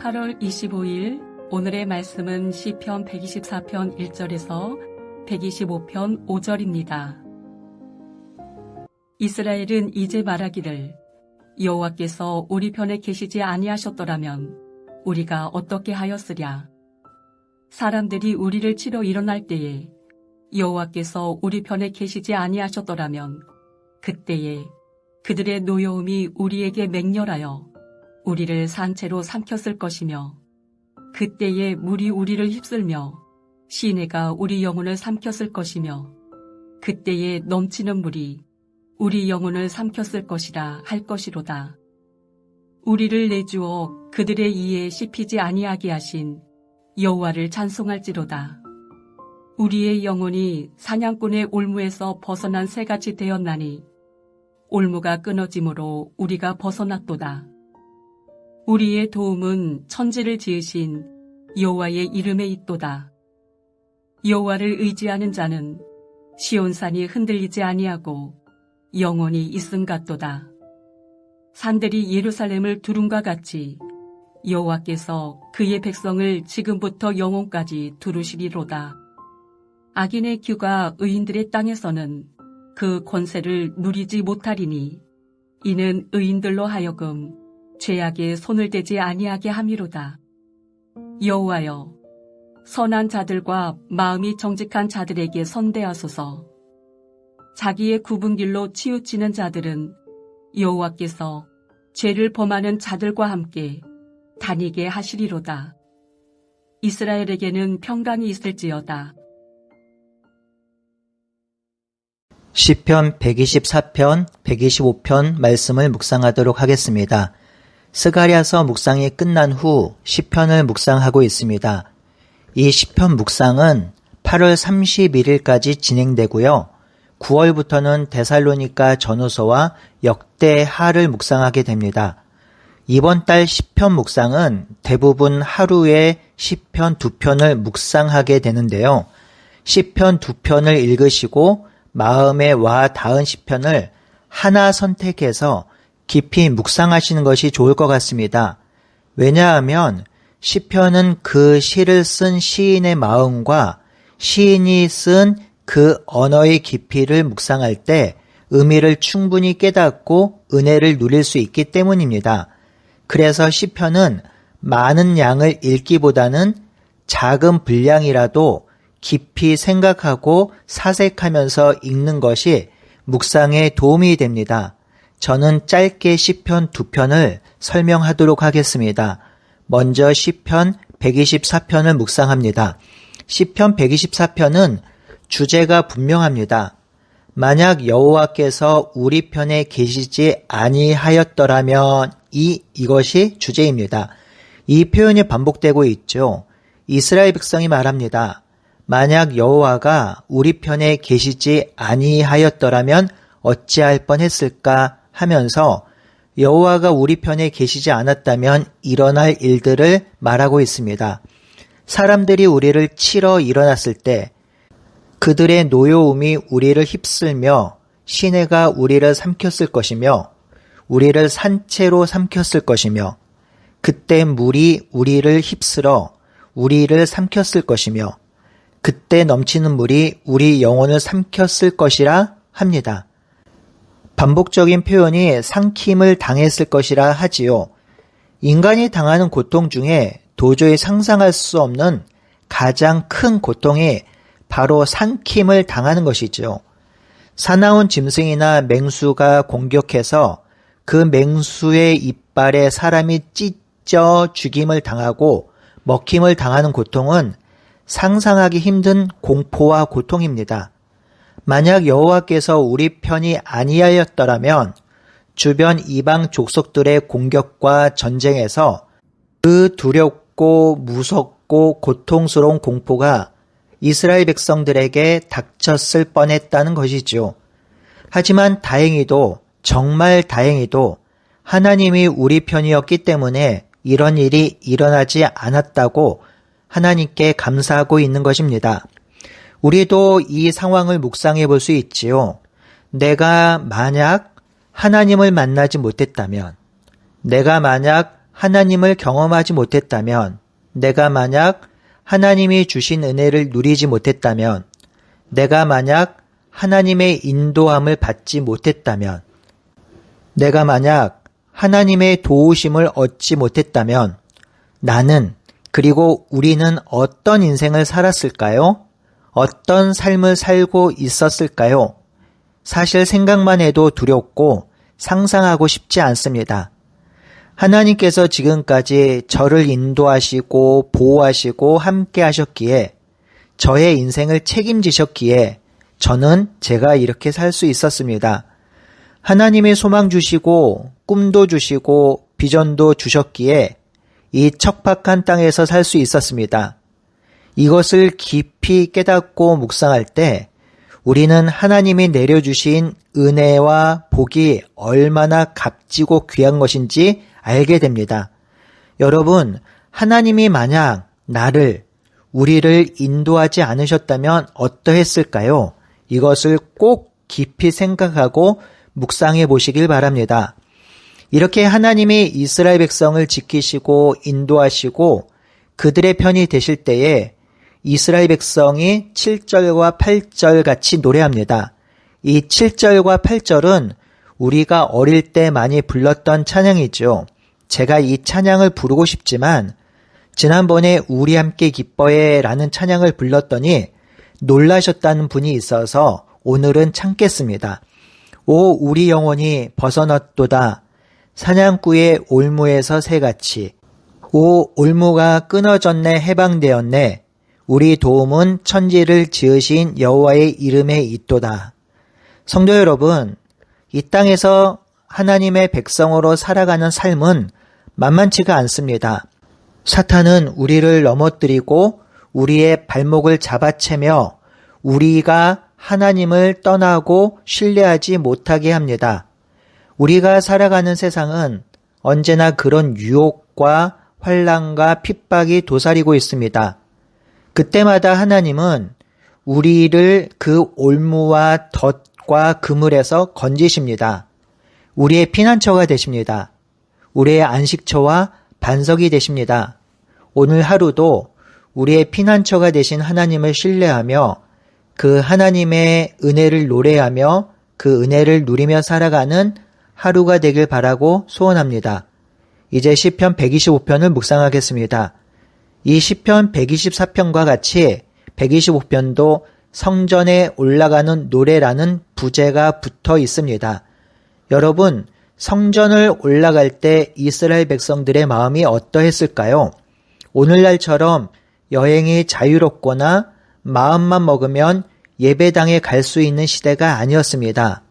8월 25일 오늘의 말씀은 시편 124편 1절에서 125편 5절입니다. 이스라엘은 이제 말하기를 여호와께서 우리 편에 계시지 아니하셨더라면 우리가 어떻게 하였으랴. 사람들이 우리를 치러 일어날 때에 여호와께서 우리 편에 계시지 아니하셨더라면 그때에 그들의 노여움이 우리에게 맹렬하여 우리를 산채로 삼켰을 것이며 그때에 물이 우리를 휩쓸며 시내가 우리 영혼을 삼켰을 것이며 그때에 넘치는 물이 우리 영혼을 삼켰을 것이라 할 것이로다. 우리를 내주어 그들의 이에 씹히지 아니하게 하신 여호와를 찬송할지로다. 우리의 영혼이 사냥꾼의 올무에서 벗어난 새같이 되었나니 올무가 끊어짐으로 우리가 벗어났도다. 우리의 도움은 천지를 지으신 여호와의 이름에 있도다. 여호와를 의지하는 자는 시온산이 흔들리지 아니하고 영원히 있음 같도다. 산들이 예루살렘을 두rum과 같이 여호와께서 그의 백성을 지금부터 영원까지 두루시리로다. 악인의 규가 의인들의 땅에서는 그 권세를 누리지 못하리니 이는 의인들로 하여금 죄악에 손을 대지 아니하게 함이로다. 여호와여, 선한 자들과 마음이 정직한 자들에게 선대하소서. 자기의 굽은 길로 치우치는 자들은 여호와께서 죄를 범하는 자들과 함께 다니게 하시리로다. 이스라엘에게는 평강이 있을지어다. 시편 124편, 125편 말씀을 묵상하도록 하겠습니다. 스가랴서 묵상이 끝난 후 시편을 묵상하고 있습니다. 이 시편 묵상은 8월 31일까지 진행되고요. 9월부터는 데살로니가 전후서와 역대하를 묵상하게 됩니다. 이번 달 시편 묵상은 대부분 하루에 시편 2편을 묵상하게 되는데요. 시편 2편을 읽으시고 마음에 와 닿은 시편을 하나 선택해서 깊이 묵상하시는 것이 좋을 것 같습니다. 왜냐하면 시편은 그 시를 쓴 시인의 마음과 시인이 쓴 그 언어의 깊이를 묵상할 때 의미를 충분히 깨닫고 은혜를 누릴 수 있기 때문입니다. 그래서 시편은 많은 양을 읽기보다는 작은 분량이라도 깊이 생각하고 사색하면서 읽는 것이 묵상에 도움이 됩니다. 저는 짧게 시편 2편을 설명하도록 하겠습니다. 먼저 시편 124편을 묵상합니다. 시편 124편은 주제가 분명합니다. 만약 여호와께서 우리 편에 계시지 아니하였더라면 이것이 주제입니다. 이 표현이 반복되고 있죠. 이스라엘 백성이 말합니다. 만약 여호와가 우리 편에 계시지 아니하였더라면 어찌할 뻔했을까 하면서 여호와가 우리 편에 계시지 않았다면 일어날 일들을 말하고 있습니다. 사람들이 우리를 치러 일어났을 때 그들의 노여움이 우리를 휩쓸며 시내가 우리를 삼켰을 것이며 우리를 산채로 삼켰을 것이며 그때 물이 우리를 휩쓸어 우리를 삼켰을 것이며 그때 넘치는 물이 우리 영혼을 삼켰을 것이라 합니다. 반복적인 표현이 삼킴을 당했을 것이라 하지요. 인간이 당하는 고통 중에 도저히 상상할 수 없는 가장 큰 고통이 바로 삼킴을 당하는 것이죠. 사나운 짐승이나 맹수가 공격해서 그 맹수의 이빨에 사람이 찢겨 죽임을 당하고 먹힘을 당하는 고통은 상상하기 힘든 공포와 고통입니다. 만약 여호와께서 우리 편이 아니하였더라면 주변 이방 족속들의 공격과 전쟁에서 그 두렵고 무섭고 고통스러운 공포가 이스라엘 백성들에게 닥쳤을 뻔했다는 것이죠. 하지만 다행히도 정말 다행히도 하나님이 우리 편이었기 때문에 이런 일이 일어나지 않았다고 하나님께 감사하고 있는 것입니다. 우리도 이 상황을 묵상해 볼 수 있지요. 내가 만약 하나님을 만나지 못했다면, 내가 만약 하나님을 경험하지 못했다면, 내가 만약 하나님이 주신 은혜를 누리지 못했다면, 내가 만약 하나님의 인도함을 받지 못했다면, 내가 만약 하나님의 도우심을 얻지 못했다면, 나는 그리고 우리는 어떤 인생을 살았을까요? 어떤 삶을 살고 있었을까요? 사실 생각만 해도 두렵고 상상하고 싶지 않습니다. 하나님께서 지금까지 저를 인도하시고 보호하시고 함께 하셨기에, 저의 인생을 책임지셨기에 저는 제가 이렇게 살 수 있었습니다. 하나님의 소망 주시고 꿈도 주시고 비전도 주셨기에 이 척박한 땅에서 살 수 있었습니다. 이것을 깊이 깨닫고 묵상할 때 우리는 하나님이 내려주신 은혜와 복이 얼마나 값지고 귀한 것인지 알게 됩니다. 여러분, 하나님이 만약 우리를 인도하지 않으셨다면 어떠했을까요? 이것을 꼭 깊이 생각하고 묵상해 보시길 바랍니다. 이렇게 하나님이 이스라엘 백성을 지키시고 인도하시고 그들의 편이 되실 때에 이스라엘 백성이 7절과 8절 같이 노래합니다. 이 7절과 8절은 우리가 어릴 때 많이 불렀던 찬양이죠. 제가 이 찬양을 부르고 싶지만 지난번에 우리 함께 기뻐해 라는 찬양을 불렀더니 놀라셨다는 분이 있어서 오늘은 참겠습니다. 오 우리 영혼이 벗어났도다. 사냥꾼의 올무에서 새같이. 오 올무가 끊어졌네 해방되었네. 우리 도움은 천지를 지으신 여호와의 이름에 있도다. 성도 여러분, 이 땅에서 하나님의 백성으로 살아가는 삶은 만만치가 않습니다. 사탄은 우리를 넘어뜨리고 우리의 발목을 잡아채며 우리가 하나님을 떠나고 신뢰하지 못하게 합니다. 우리가 살아가는 세상은 언제나 그런 유혹과 환난과 핍박이 도사리고 있습니다. 그때마다 하나님은 우리를 그 올무와 덫과 그물에서 건지십니다. 우리의 피난처가 되십니다. 우리의 안식처와 반석이 되십니다. 오늘 하루도 우리의 피난처가 되신 하나님을 신뢰하며 그 하나님의 은혜를 노래하며 그 은혜를 누리며 살아가는 하루가 되길 바라고 소원합니다. 이제 시편 125편을 묵상하겠습니다. 이 시편 124편과 같이 125편도 성전에 올라가는 노래라는 부제가 붙어 있습니다. 여러분, 성전을 올라갈 때 이스라엘 백성들의 마음이 어떠했을까요? 오늘날처럼 여행이 자유롭거나 마음만 먹으면 예배당에 갈 수 있는 시대가 아니었습니다.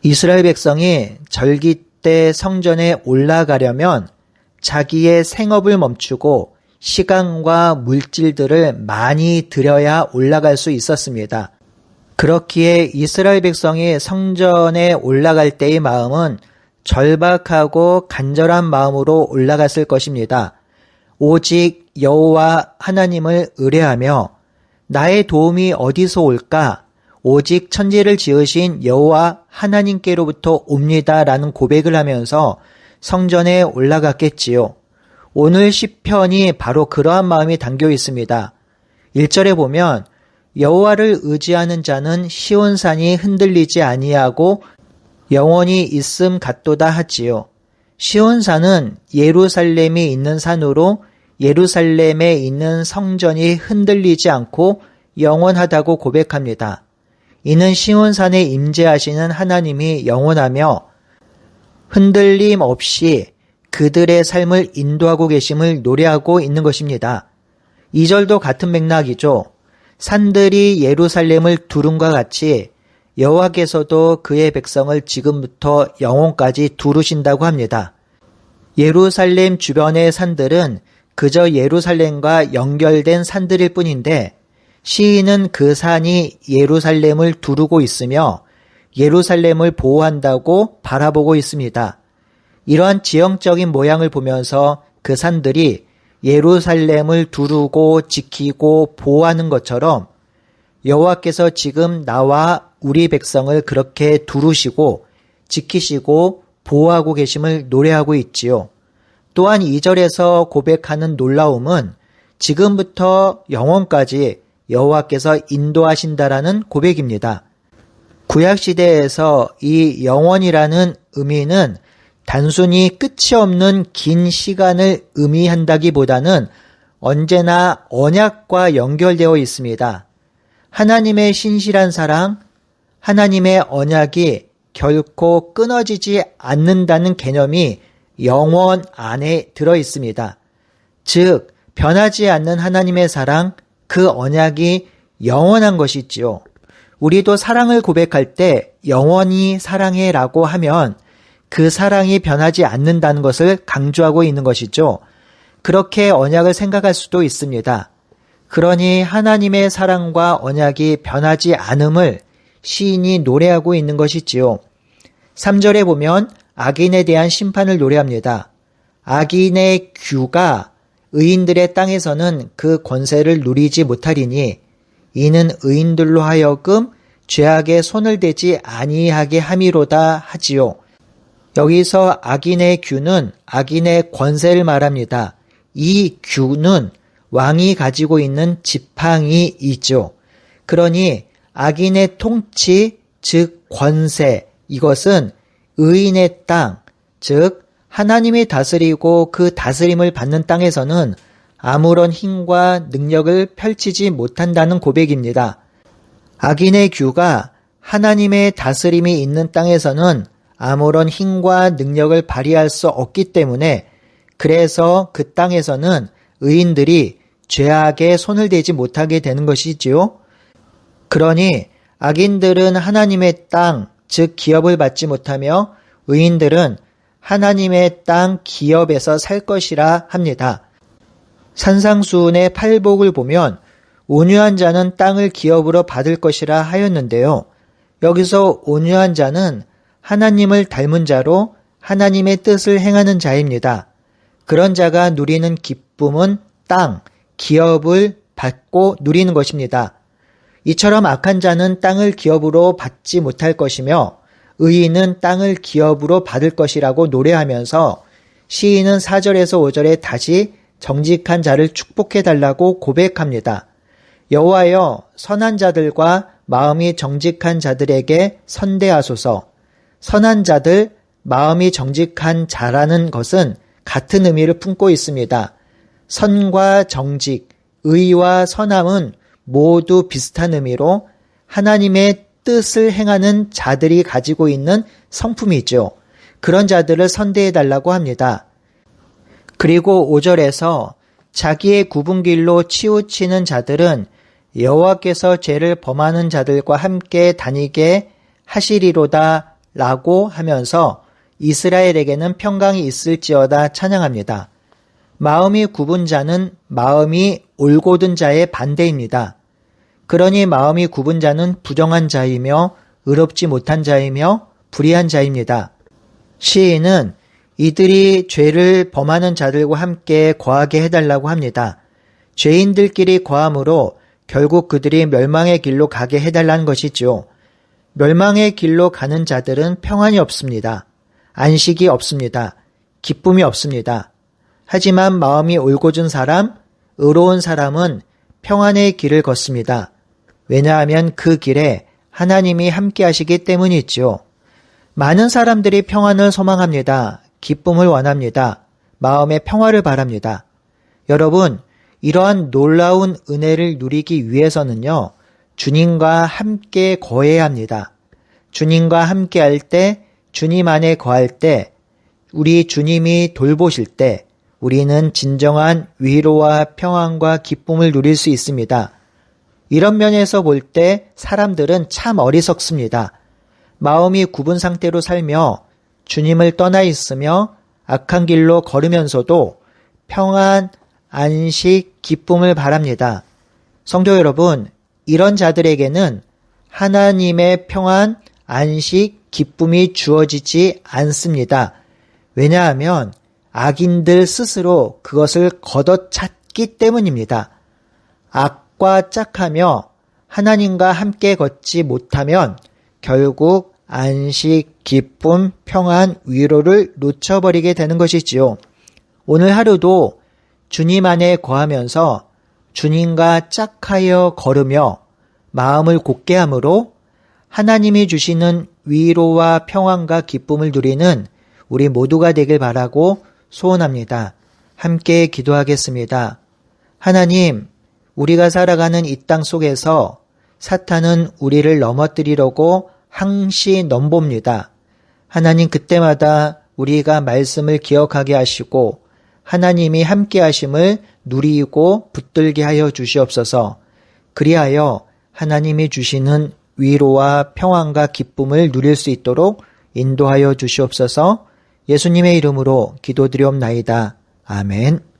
이스라엘 백성이 절기 때 성전에 올라가려면 자기의 생업을 멈추고 시간과 물질들을 많이 들여야 올라갈 수 있었습니다. 그렇기에 이스라엘 백성이 성전에 올라갈 때의 마음은 절박하고 간절한 마음으로 올라갔을 것입니다. 오직 여호와 하나님을 의뢰하며 나의 도움이 어디서 올까? 오직 천지를 지으신 여호와 하나님께로부터 옵니다라는 고백을 하면서 성전에 올라갔겠지요. 오늘 시편이 바로 그러한 마음이 담겨 있습니다. 1절에 보면 여호와를 의지하는 자는 시온산이 흔들리지 아니하고 영원히 있음 같도다 하지요. 시온산은 예루살렘이 있는 산으로 예루살렘에 있는 성전이 흔들리지 않고 영원하다고 고백합니다. 이는 시온산에 임재하시는 하나님이 영원하며 흔들림 없이 그들의 삶을 인도하고 계심을 노래하고 있는 것입니다. 2절도 같은 맥락이죠. 산들이 예루살렘을 두름과 같이 여호와께서도 그의 백성을 지금부터 영원까지 두르신다고 합니다. 예루살렘 주변의 산들은 그저 예루살렘과 연결된 산들일 뿐인데 시인은 그 산이 예루살렘을 두르고 있으며 예루살렘을 보호한다고 바라보고 있습니다. 이러한 지형적인 모양을 보면서 그 산들이 예루살렘을 두르고 지키고 보호하는 것처럼 여호와께서 지금 나와 우리 백성을 그렇게 두르시고 지키시고 보호하고 계심을 노래하고 있지요. 또한 2절에서 고백하는 놀라움은 지금부터 영원까지 여호와께서 인도하신다라는 고백입니다. 구약시대에서 이 영원이라는 의미는 단순히 끝이 없는 긴 시간을 의미한다기보다는 언제나 언약과 연결되어 있습니다. 하나님의 신실한 사랑, 하나님의 언약이 결코 끊어지지 않는다는 개념이 영원 안에 들어 있습니다. 즉, 변하지 않는 하나님의 사랑, 그 언약이 영원한 것이지요. 우리도 사랑을 고백할 때 영원히 사랑해라고 하면 그 사랑이 변하지 않는다는 것을 강조하고 있는 것이죠. 그렇게 언약을 생각할 수도 있습니다. 그러니 하나님의 사랑과 언약이 변하지 않음을 시인이 노래하고 있는 것이지요. 3절에 보면 악인에 대한 심판을 노래합니다. 악인의 규가 의인들의 땅에서는 그 권세를 누리지 못하리니 이는 의인들로 하여금 죄악에 손을 대지 아니하게 함이로다 하지요. 여기서 악인의 규는 악인의 권세를 말합니다. 이 규는 왕이 가지고 있는 지팡이 있죠. 그러니 악인의 통치, 즉 권세, 이것은 의인의 땅, 즉 하나님이 다스리고 그 다스림을 받는 땅에서는 아무런 힘과 능력을 펼치지 못한다는 고백입니다. 악인의 규가 하나님의 다스림이 있는 땅에서는 아무런 힘과 능력을 발휘할 수 없기 때문에 그래서 그 땅에서는 의인들이 죄악에 손을 대지 못하게 되는 것이지요. 그러니 악인들은 하나님의 땅, 즉 기업을 받지 못하며 의인들은 하나님의 땅 기업에서 살 것이라 합니다. 산상수훈의 팔복을 보면 온유한 자는 땅을 기업으로 받을 것이라 하였는데요. 여기서 온유한 자는 하나님을 닮은 자로 하나님의 뜻을 행하는 자입니다. 그런 자가 누리는 기쁨은 땅, 기업을 받고 누리는 것입니다. 이처럼 악한 자는 땅을 기업으로 받지 못할 것이며 의인은 땅을 기업으로 받을 것이라고 노래하면서 시인은 4절에서 5절에 다시 정직한 자를 축복해달라고 고백합니다. 여호와여, 선한 자들과 마음이 정직한 자들에게 선대하소서. 선한 자들, 마음이 정직한 자라는 것은 같은 의미를 품고 있습니다. 선과 정직, 의와 선함은 모두 비슷한 의미로 하나님의 뜻을 행하는 자들이 가지고 있는 성품이죠. 그런 자들을 선대해달라고 합니다. 그리고 5절에서 자기의 굽은 길로 치우치는 자들은 여호와께서 죄를 범하는 자들과 함께 다니게 하시리로다 라고 하면서 이스라엘에게는 평강이 있을지어다 찬양합니다. 마음이 굽은 자는 마음이 올곧은 자의 반대입니다. 그러니 마음이 굽은 자는 부정한 자이며 의롭지 못한 자이며 불의한 자입니다. 시인은 이들이 죄를 범하는 자들과 함께 거하게 해달라고 합니다. 죄인들끼리 거함으로 결국 그들이 멸망의 길로 가게 해달라는 것이죠. 멸망의 길로 가는 자들은 평안이 없습니다. 안식이 없습니다. 기쁨이 없습니다. 하지만 마음이 올곧은 사람, 의로운 사람은 평안의 길을 걷습니다. 왜냐하면 그 길에 하나님이 함께 하시기 때문이죠. 많은 사람들이 평안을 소망합니다. 기쁨을 원합니다. 마음의 평화를 바랍니다. 여러분, 이러한 놀라운 은혜를 누리기 위해서는요, 주님과 함께 거해야 합니다. 주님과 함께 할 때, 주님 안에 거할 때, 우리 주님이 돌보실 때, 우리는 진정한 위로와 평안과 기쁨을 누릴 수 있습니다. 이런 면에서 볼 때 사람들은 참 어리석습니다. 마음이 굽은 상태로 살며 주님을 떠나 있으며 악한 길로 걸으면서도 평안, 안식, 기쁨을 바랍니다. 성도 여러분, 이런 자들에게는 하나님의 평안, 안식, 기쁨이 주어지지 않습니다. 왜냐하면 악인들 스스로 그것을 걷어찼기 때문입니다. 악과 짝하며 하나님과 함께 걷지 못하면 결국 안식, 기쁨, 평안, 위로를 놓쳐버리게 되는 것이지요. 오늘 하루도 주님 안에 거하면서 주님과 짝하여 걸으며 마음을 굳게 함으로 하나님이 주시는 위로와 평안과 기쁨을 누리는 우리 모두가 되길 바라고 소원합니다. 함께 기도하겠습니다. 하나님, 우리가 살아가는 이 땅 속에서 사탄은 우리를 넘어뜨리려고 항시 넘봅니다. 하나님, 그때마다 우리가 말씀을 기억하게 하시고 하나님이 함께 하심을 누리고 붙들게 하여 주시옵소서. 그리하여 하나님이 주시는 위로와 평안과 기쁨을 누릴 수 있도록 인도하여 주시옵소서. 예수님의 이름으로 기도드리옵나이다. 아멘.